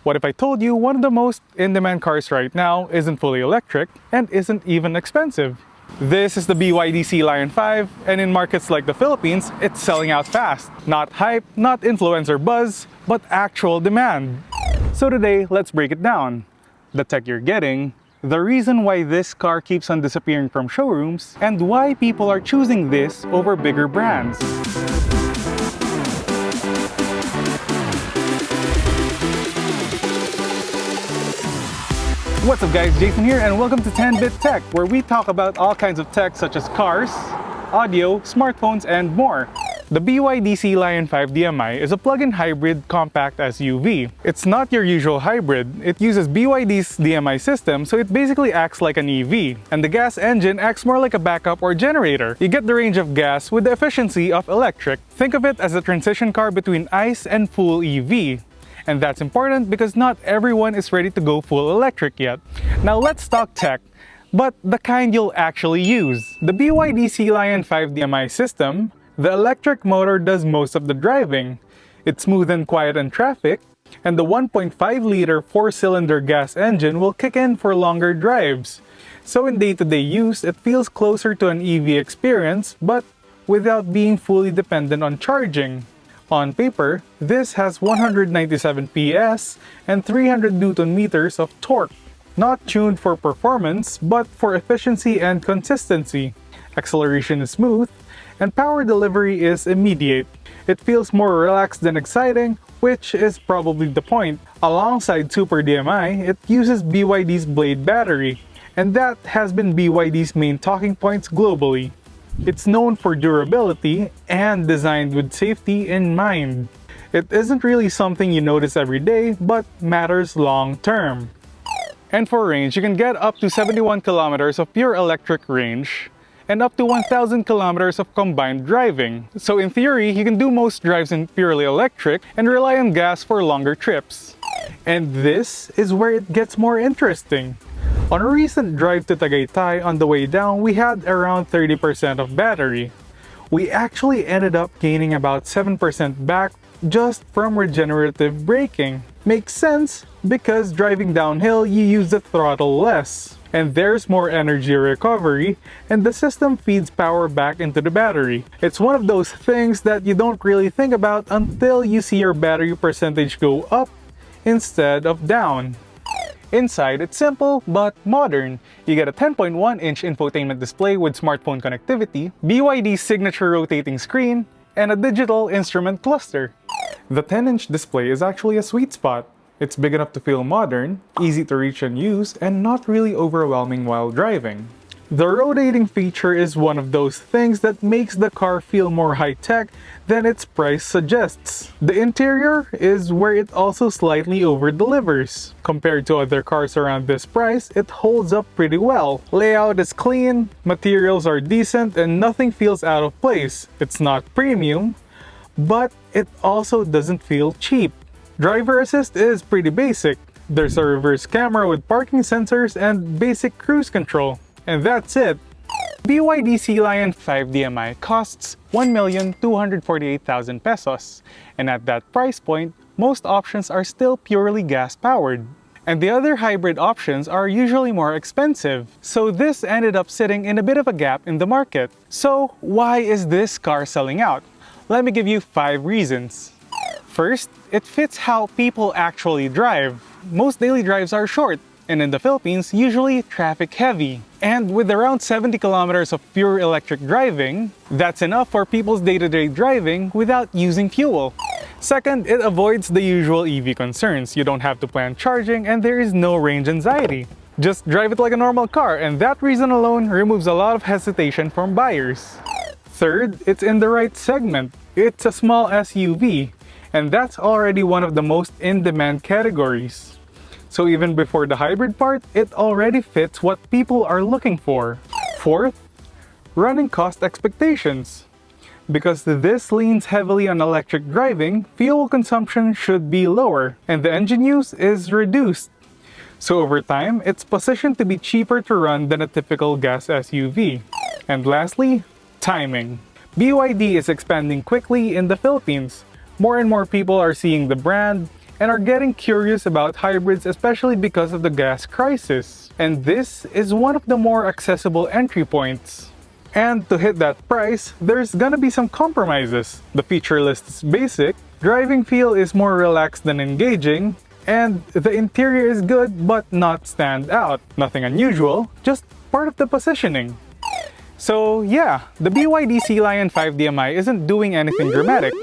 What if I told you one of the most in-demand cars right now isn't fully electric and isn't even expensive? This is the BYD Sealion 5, and in markets like the Philippines, it's selling out fast. Not hype, not influencer buzz, but actual demand. So today, let's break it down. The tech you're getting, the reason why this car keeps on disappearing from showrooms, and why people are choosing this over bigger brands. What's up guys, Jason here and welcome to 10-Bit Tech, where we talk about all kinds of tech such as cars, audio, smartphones, and more. The BYD Sealion 5 DMI is a plug-in hybrid compact SUV. It's not your usual hybrid. It uses BYD's DMI system, so it basically acts like an EV. And the gas engine acts more like a backup or generator. You get the range of gas with the efficiency of electric. Think of it as a transition car between ICE and full EV. And that's important because not everyone is ready to go full electric yet. Now let's talk tech, but the kind you'll actually use. The BYD Sealion 5 DMI system, the electric motor does most of the driving. It's smooth and quiet in traffic, and the 1.5-liter 4-cylinder gas engine will kick in for longer drives. So in day-to-day use, it feels closer to an EV experience, but without being fully dependent on charging. On paper, this has 197 PS and 300 Newton meters of torque, not tuned for performance but for efficiency and consistency. Acceleration is smooth, and power delivery is immediate. It feels more relaxed than exciting, which is probably the point. Alongside Super DMI, it uses BYD's Blade battery, and that has been BYD's main talking points globally. It's known for durability and designed with safety in mind. It isn't really something you notice every day, but matters long term. And for range, you can get up to 71 kilometers of pure electric range and up to 1,000 kilometers of combined driving. So in theory, you can do most drives in purely electric and rely on gas for longer trips. And this is where it gets more interesting. On a recent drive to Tagaytay, on the way down, we had around 30% of battery. We actually ended up gaining about 7% back just from regenerative braking. Makes sense because driving downhill, you use the throttle less, and there's more energy recovery, and the system feeds power back into the battery. It's one of those things that you don't really think about until you see your battery percentage go up instead of down. Inside, it's simple but modern. You get a 10.1-inch infotainment display with smartphone connectivity, BYD's signature rotating screen, and a digital instrument cluster. The 10-inch display is actually a sweet spot. It's big enough to feel modern, easy to reach and use, and not really overwhelming while driving. The rotating feature is one of those things that makes the car feel more high-tech than its price suggests. The interior is where it also slightly over-delivers. Compared to other cars around this price, it holds up pretty well. Layout is clean, materials are decent, and nothing feels out of place. It's not premium, but it also doesn't feel cheap. Driver assist is pretty basic. There's a reverse camera with parking sensors and basic cruise control. And that's it. BYD Sealion 5 DMI costs 1,248,000 pesos. And at that price point, most options are still purely gas-powered. And the other hybrid options are usually more expensive. So this ended up sitting in a bit of a gap in the market. So why is this car selling out? Let me give you 5 reasons. First, it fits how people actually drive. Most daily drives are short, and in the Philippines, usually traffic-heavy. And with around 70 kilometers of pure electric driving, that's enough for people's day-to-day driving without using fuel. Second, it avoids the usual EV concerns. You don't have to plan charging, and there is no range anxiety. Just drive it like a normal car, and that reason alone removes a lot of hesitation from buyers. Third, it's in the right segment. It's a small SUV, and that's already one of the most in-demand categories. So even before the hybrid part, it already fits what people are looking for. Fourth, running cost expectations. Because this leans heavily on electric driving, fuel consumption should be lower, and the engine use is reduced. So over time, it's positioned to be cheaper to run than a typical gas SUV. And lastly, timing. BYD is expanding quickly in the Philippines. More and more people are seeing the brand, and are getting curious about hybrids, especially because of the gas crisis. And this is one of the more accessible entry points. And to hit that price, there's gonna be some compromises. The feature list is basic, driving feel is more relaxed than engaging, and the interior is good but not stand out. Nothing unusual, just part of the positioning. So yeah, the BYD Sealion 5DMI isn't doing anything dramatic.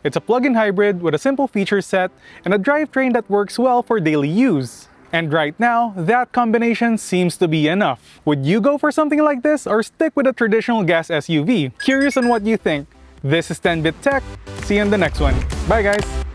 It's a plug-in hybrid with a simple feature set and a drivetrain that works well for daily use. And right now, that combination seems to be enough. Would you go for something like this or stick with a traditional gas SUV? Curious on what you think? This is 10-Bit Tech. See you in the next one. Bye guys!